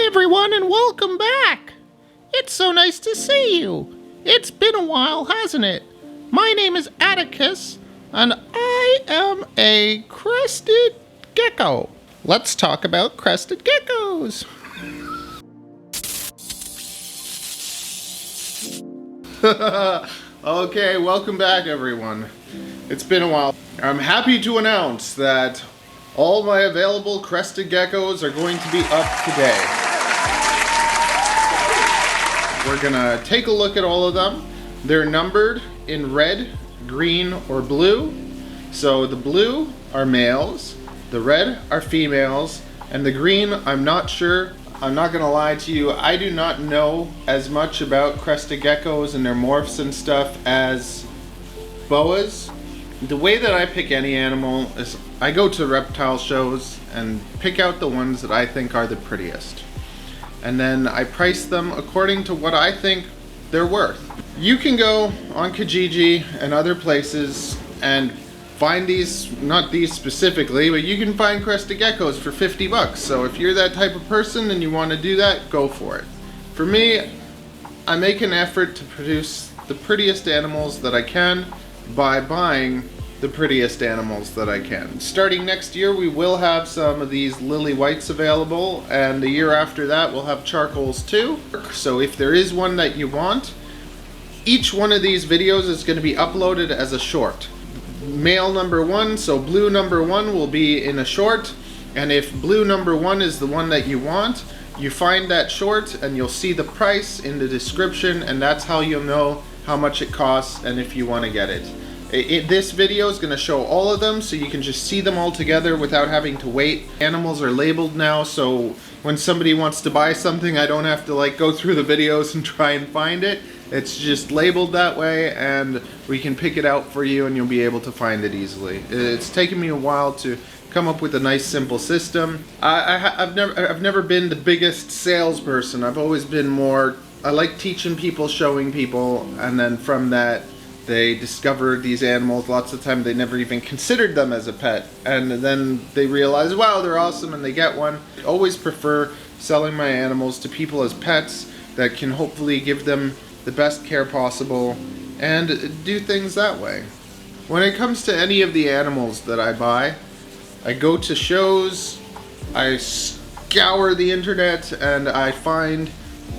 Hi everyone and welcome back! It's so nice to see you! It's been a while, hasn't it? My name is Atticus, and I am a Crested Gecko. Let's talk about Crested Geckos! Okay, welcome back everyone. It's been a while. I'm happy to announce that all my available Crested Geckos are going to be up today. We're gonna take a look at all of them. They're numbered in red, green, or blue. So the blue are males, the red are females, and the green, I'm not sure. I'm not gonna lie to you, I do not know as much about Crested Geckos and their morphs and stuff as boas. The way that I pick any animal is I go to reptile shows and pick out the ones that I think are the prettiest. And then I price them according to what I think they're worth. You can go on Kijiji and other places and find these, not these specifically, but you can find Crested Geckos for 50 bucks. So if you're that type of person and you want to do that, go for it. For me, I make an effort to produce the prettiest animals that I can by buying the prettiest animals that I can. Starting next year, we will have some of these lily whites available, and the year after that we'll have charcoals too. So if there is one that you want, each one of these videos is going to be uploaded as a short. Male number one, so blue number one will be in a short, and if blue number one is the one that you want, you find that short and you'll see the price in the description, and that's how you'll know how much it costs and if you want to get it. This video is going to show all of them so you can just see them all together without having to wait. Animals are labeled now, so when somebody wants to buy something, I don't have to like go through the videos and try and find it. It's just labeled that way, and we can pick it out for you and you'll be able to find it easily. It's taken me a while to come up with a nice simple system. I've never been the biggest salesperson. I've always been more, I like teaching people, showing people, and then from that they discover these animals. Lots of time they never even considered them as a pet, and then they realize, wow, they're awesome, and they get one. I always prefer selling my animals to people as pets that can hopefully give them the best care possible and do things that way. When it comes to any of the animals that I buy, I go to shows, I scour the internet, and I find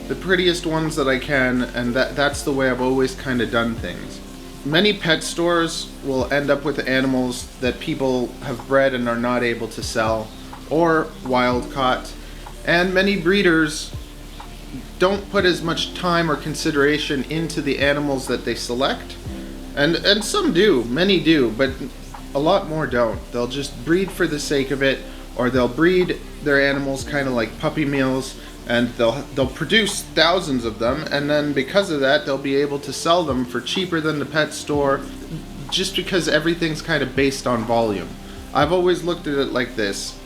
the prettiest ones that I can, and that's the way I've always kind of done things. Many pet stores will end up with animals that people have bred and are not able to sell, or wild caught, and many breeders don't put as much time or consideration into the animals that they select, and some do, many do, but a lot more don't. They'll just breed for the sake of it, or they'll breed their animals kind of like puppy mills, and they'll produce thousands of them, and then because of that they'll be able to sell them for cheaper than the pet store, just because everything's kind of based on volume. I've always looked at it like this.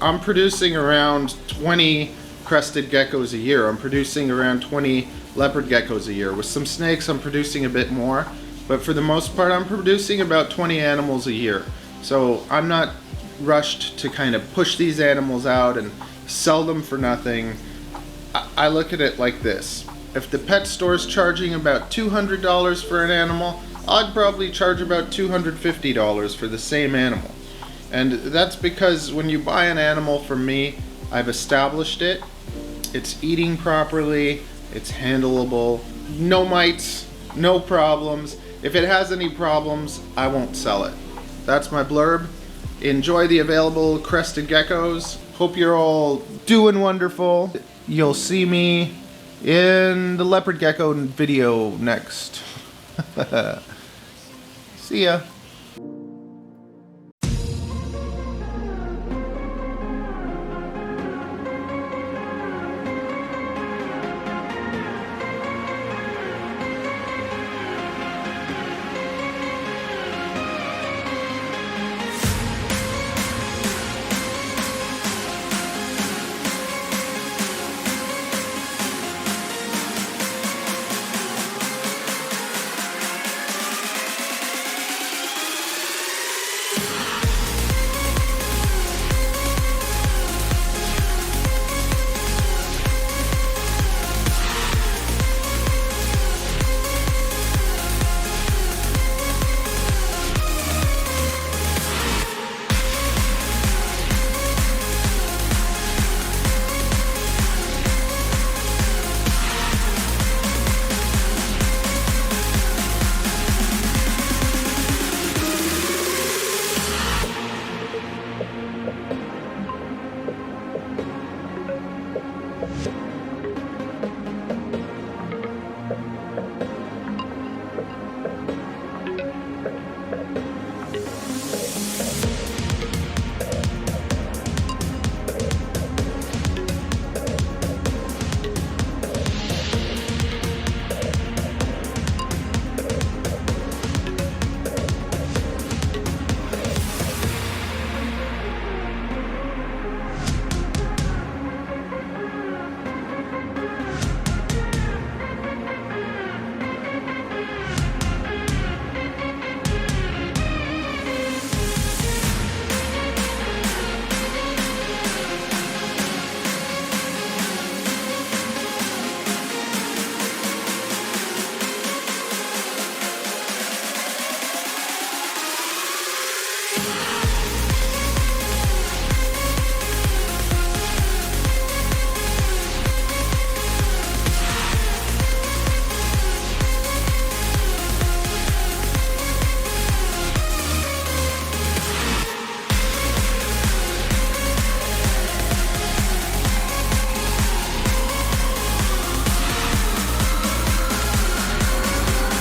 I'm producing around 20 Crested Geckos a year. I'm producing around 20 Leopard Geckos a year. With some snakes I'm producing a bit more, but for the most part I'm producing about 20 animals a year. So I'm not rushed to kind of push these animals out and sell them for nothing. I look at it like this. If the pet store's charging about $200 for an animal, I'd probably charge about $250 for the same animal. And that's because when you buy an animal from me, I've established it, it's eating properly, it's handleable, no mites, no problems. If it has any problems, I won't sell it. That's my blurb. Enjoy the available Crested Geckos. Hope you're all doing wonderful. You'll see me in the Leopard Gecko video next. See ya.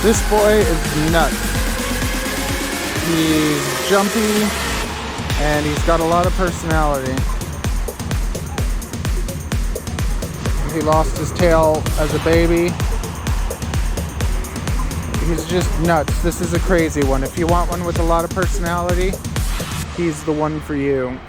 This boy is nuts. He's jumpy and he's got a lot of personality. He lost his tail as a baby. He's just nuts. This is a crazy one. If you want one with a lot of personality, he's the one for you.